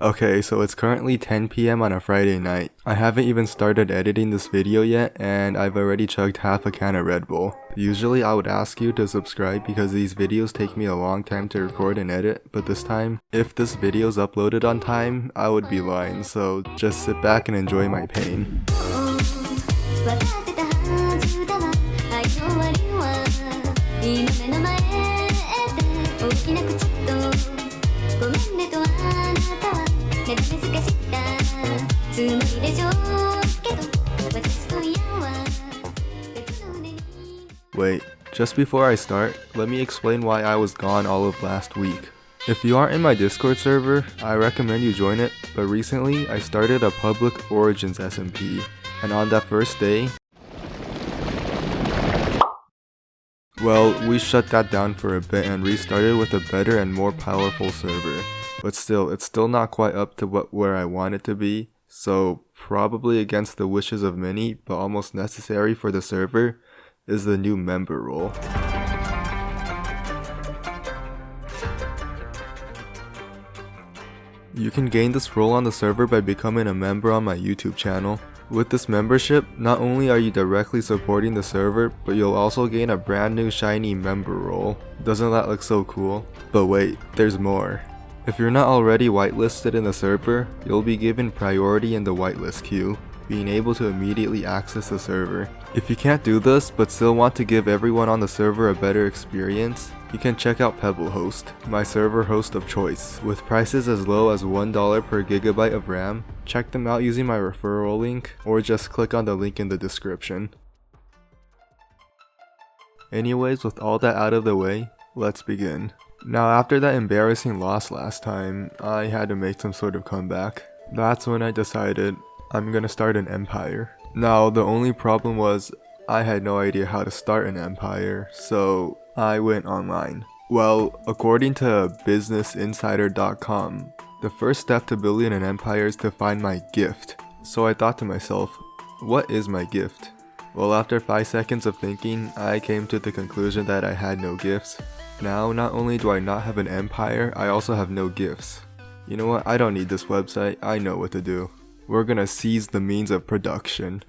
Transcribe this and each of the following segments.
Okay, so it's currently 10 PM on a Friday night. I haven't even started editing this video yet, and I've already chugged half a can of Red Bull. Usually I would ask you to subscribe because these videos take me a long time to record and edit, but this time, if this video's uploaded on time, I would be lying, so just sit back and enjoy my pain. Wait, just before I start, let me explain why I was gone all of last week. If you aren't in my Discord server, I recommend you join it, but recently I started a Public Origins SMP, and on that first day, well, we shut that down for a bit and restarted with a better and more powerful server. But still, it's still not quite up to where I want it to be, so probably against the wishes of many, but almost necessary for the server, is the new member role. You can gain this role on the server by becoming a member on my YouTube channel. With this membership, not only are you directly supporting the server, but you'll also gain a brand new shiny member role. Doesn't that look so cool? But wait, there's more. If you're not already whitelisted in the server, you'll be given priority in the whitelist queue, being able to immediately access the server. If you can't do this, but still want to give everyone on the server a better experience, you can check out Pebblehost, my server host of choice, with prices as low as $1 per gigabyte of RAM. Check them out using my referral link, or just click on the link in the description. Anyways, with all that out of the way, let's begin. Now after that embarrassing loss last time, I had to make some sort of comeback. That's when I decided I'm gonna start an empire. Now the only problem was I had no idea how to start an empire, so I went online. Well, according to businessinsider.com, the first step to building an empire is to find my gift. So I thought to myself, what is my gift? Well, after 5 seconds of thinking, I came to the conclusion that I had no gifts. Now, not only do I not have an empire, I also have no gifts. You know what, I don't need this website, I know what to do. We're gonna seize the means of production.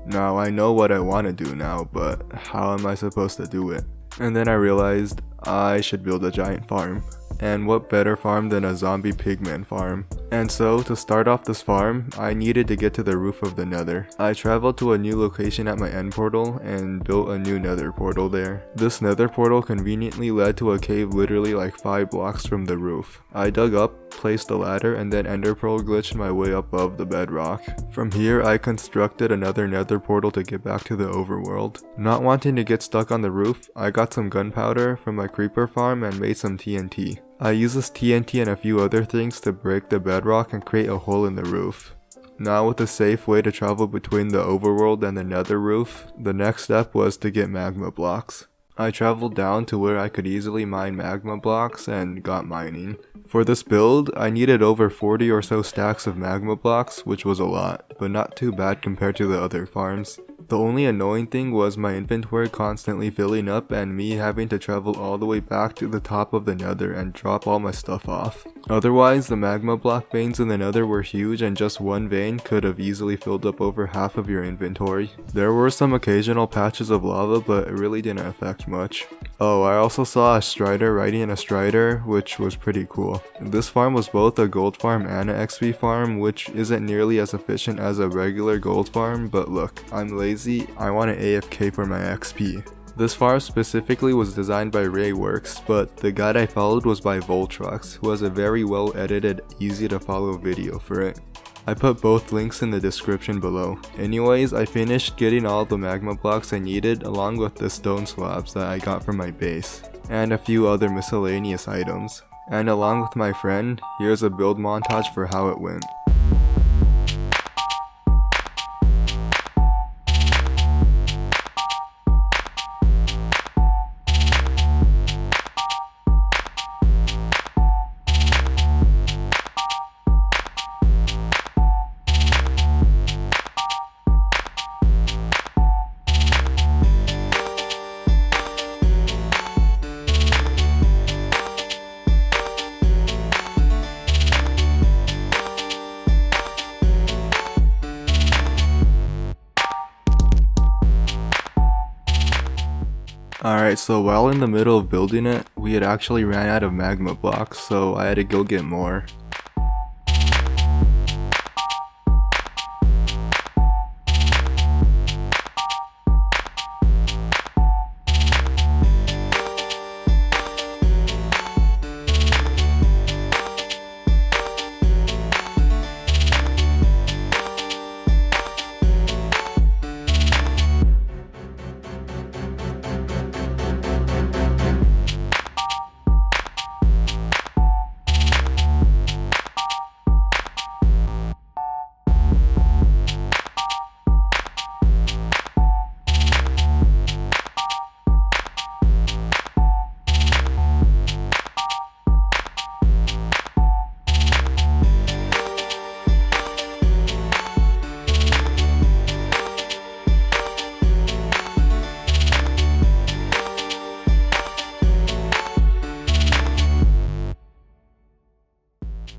Now I know what I want to do now, but how am I supposed to do it? And then I realized I should build a giant farm. And what better farm than a zombie pigman farm? And so, to start off this farm, I needed to get to the roof of the nether. I traveled to a new location at my end portal and built a new nether portal there. This nether portal conveniently led to a cave literally like 5 blocks from the roof. I dug up, placed a ladder, and then ender pearl glitched my way above the bedrock. From here, I constructed another nether portal to get back to the overworld. Not wanting to get stuck on the roof, I got some gunpowder from my creeper farm and made some TNT. I used this TNT and a few other things to break the bedrock and create a hole in the roof. Now with a safe way to travel between the overworld and the nether roof, the next step was to get magma blocks. I traveled down to where I could easily mine magma blocks and got mining. For this build, I needed over 40 or so stacks of magma blocks, which was a lot, but not too bad compared to the other farms. The only annoying thing was my inventory constantly filling up and me having to travel all the way back to the top of the nether and drop all my stuff off. Otherwise, the magma block veins in the nether were huge and just one vein could have easily filled up over half of your inventory. There were some occasional patches of lava, but it really didn't affect much. Oh, I also saw a strider riding a strider, which was pretty cool. This farm was both a gold farm and an XP farm, which isn't nearly as efficient as a regular gold farm, but look, I'm lazy, I want an AFK for my XP. This farm specifically was designed by Rayworks, but the guide I followed was by Voltrox, who has a very well edited, easy to follow video for it. I put both links in the description below. Anyways, I finished getting all the magma blocks I needed along with the stone slabs that I got from my base, and a few other miscellaneous items. And along with my friend, here's a build montage for how it went. Alright, so while in the middle of building it, we had actually ran out of magma blocks, so I had to go get more.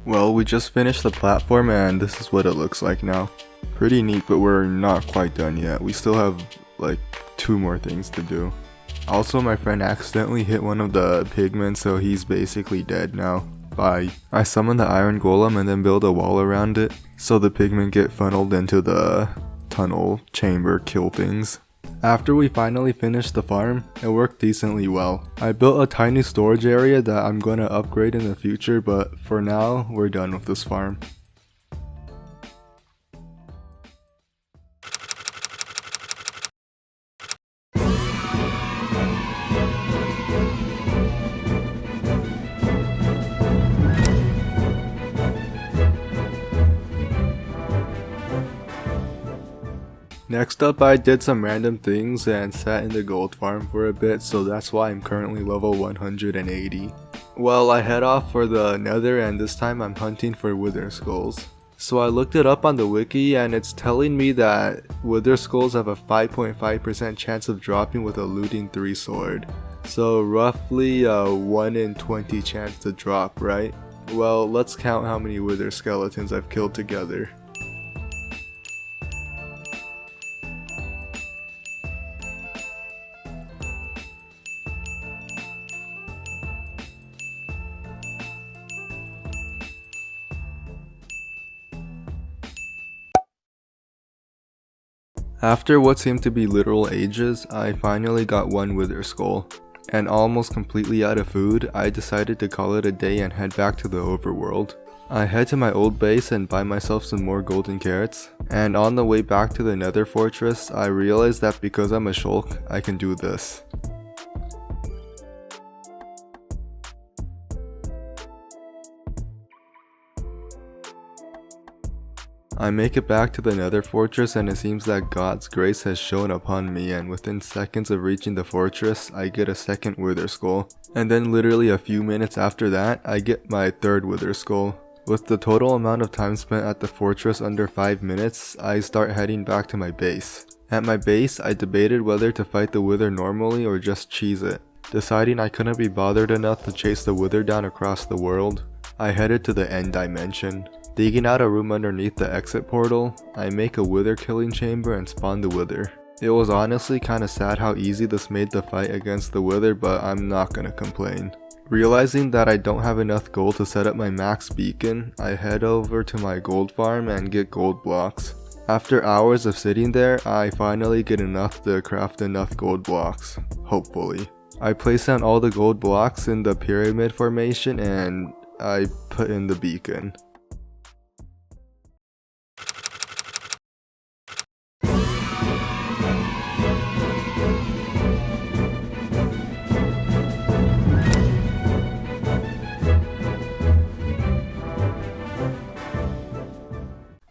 Well, we just finished the platform and this is what it looks like now. Pretty neat, but we're not quite done yet. We still have like 2 more things to do. Also, my friend accidentally hit one of the pigmen, so he's basically dead now. Bye. I summoned the iron golem and then build a wall around it so the pigmen get funneled into the tunnel chamber kill things. After we finally finished the farm, it worked decently well. I built a tiny storage area that I'm gonna upgrade in the future, but for now, we're done with this farm. Next up, I did some random things and sat in the gold farm for a bit, so that's why I'm currently level 180. Well, I head off for the nether and this time I'm hunting for wither skulls. So I looked it up on the wiki and it's telling me that wither skulls have a 5.5% chance of dropping with a looting 3 sword. So roughly a 1 in 20 chance to drop, right? Well, let's count how many wither skeletons I've killed together. After what seemed to be literal ages, I finally got 1 wither skull. And almost completely out of food, I decided to call it a day and head back to the overworld. I head to my old base and buy myself some more golden carrots, and on the way back to the nether fortress, I realized that because I'm a shulk, I can do this. I make it back to the nether fortress and it seems that God's grace has shown upon me, and within seconds of reaching the fortress, I get a second wither skull. And then literally a few minutes after that, I get my 3rd wither skull. With the total amount of time spent at the fortress under 5 minutes, I start heading back to my base. At my base, I debated whether to fight the wither normally or just cheese it. Deciding I couldn't be bothered enough to chase the wither down across the world, I headed to the end dimension. Digging out a room underneath the exit portal, I make a wither killing chamber and spawn the wither. It was honestly kinda sad how easy this made the fight against the wither, but I'm not gonna complain. Realizing that I don't have enough gold to set up my max beacon, I head over to my gold farm and get gold blocks. After hours of sitting there, I finally get enough to craft enough gold blocks, hopefully. I place down all the gold blocks in the pyramid formation and I put in the beacon.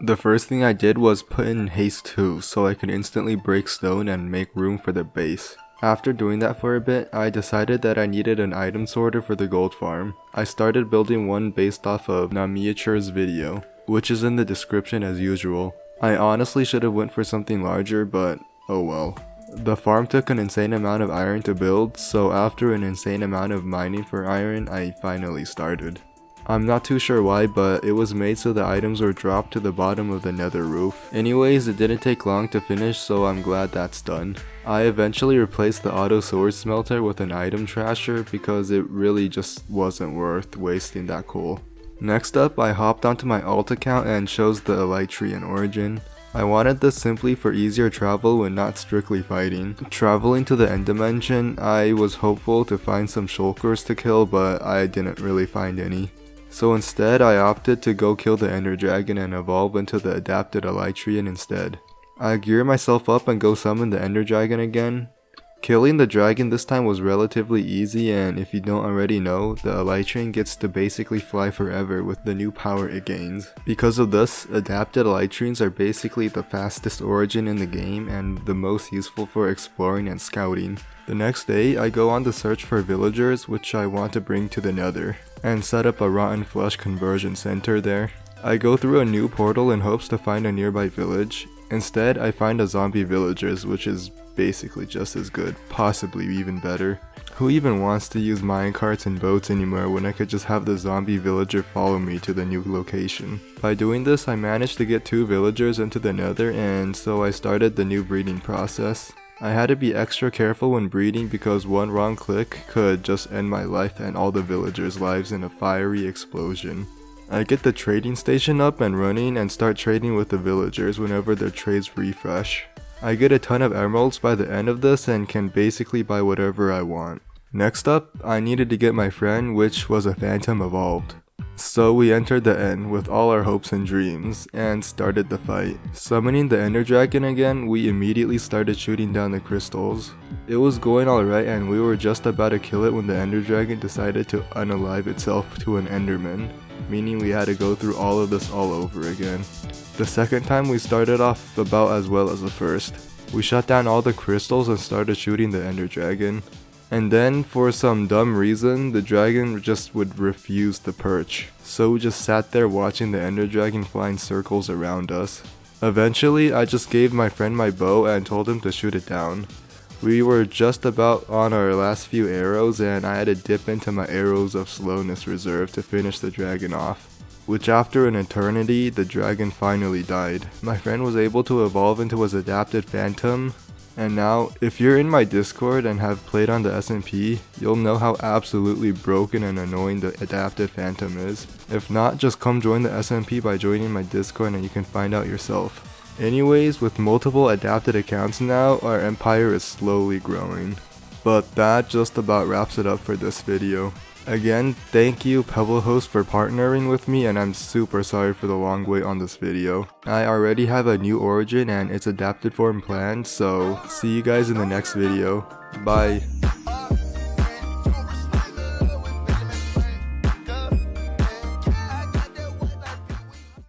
The first thing I did was put in haste 2 so I could instantly break stone and make room for the base. After doing that for a bit, I decided that I needed an item sorter for the gold farm. I started building one based off of Namiachure's video, which is in the description as usual. I honestly should have went for something larger, but oh well. The farm took an insane amount of iron to build, so after an insane amount of mining for iron, I finally started. I'm not too sure why, but it was made so the items were dropped to the bottom of the nether roof. Anyways, it didn't take long to finish, so I'm glad that's done. I eventually replaced the auto sword smelter with an item trasher because it really just wasn't worth wasting that coal. Next up, I hopped onto my alt account and chose the Elytrian origin. I wanted this simply for easier travel when not strictly fighting. Traveling to the end dimension, I was hopeful to find some shulkers to kill, but I didn't really find any. So instead, I opted to go kill the ender dragon and evolve into the adapted Elytrian instead. I gear myself up and go summon the ender dragon again. Killing the dragon this time was relatively easy, and if you don't already know, the Elytrian gets to basically fly forever with the new power it gains. Because of this, adapted Elytrians are basically the fastest origin in the game and the most useful for exploring and scouting. The next day, I go on the search for villagers which I want to bring to the nether, and set up a rotten flesh conversion center there. I go through a new portal in hopes to find a nearby village. Instead, I find a zombie villagers, which is basically just as good, possibly even better. Who even wants to use minecarts and boats anymore when I could just have the zombie villager follow me to the new location? By doing this, I managed to get 2 villagers into the nether, and so I started the new breeding process. I had to be extra careful when breeding because one wrong click could just end my life and all the villagers' lives in a fiery explosion. I get the trading station up and running and start trading with the villagers whenever their trades refresh. I get a ton of emeralds by the end of this and can basically buy whatever I want. Next up, I needed to get my friend, which was a phantom evolved. So we entered the end with all our hopes and dreams, and started the fight. Summoning the ender dragon again, we immediately started shooting down the crystals. It was going alright and we were just about to kill it when the ender dragon decided to unalive itself to an enderman, meaning we had to go through all of this all over again. The second time we started off about as well as the first. We shut down all the crystals and started shooting the ender dragon. And then, for some dumb reason, the dragon just would refuse to perch. So we just sat there watching the ender dragon fly in circles around us. Eventually, I just gave my friend my bow and told him to shoot it down. We were just about on our last few arrows and I had to dip into my arrows of slowness reserve to finish the dragon off. Which after an eternity, the dragon finally died. My friend was able to evolve into his adapted phantom. And now, if you're in my Discord and have played on the SMP, you'll know how absolutely broken and annoying the adapted phantom is. If not, just come join the SMP by joining my Discord and you can find out yourself. Anyways, with multiple adapted accounts now, our empire is slowly growing. But that just about wraps it up for this video. Again, thank you PebbleHost for partnering with me, and I'm super sorry for the long wait on this video. I already have a new origin and its adapted form planned, so see you guys in the next video. Bye.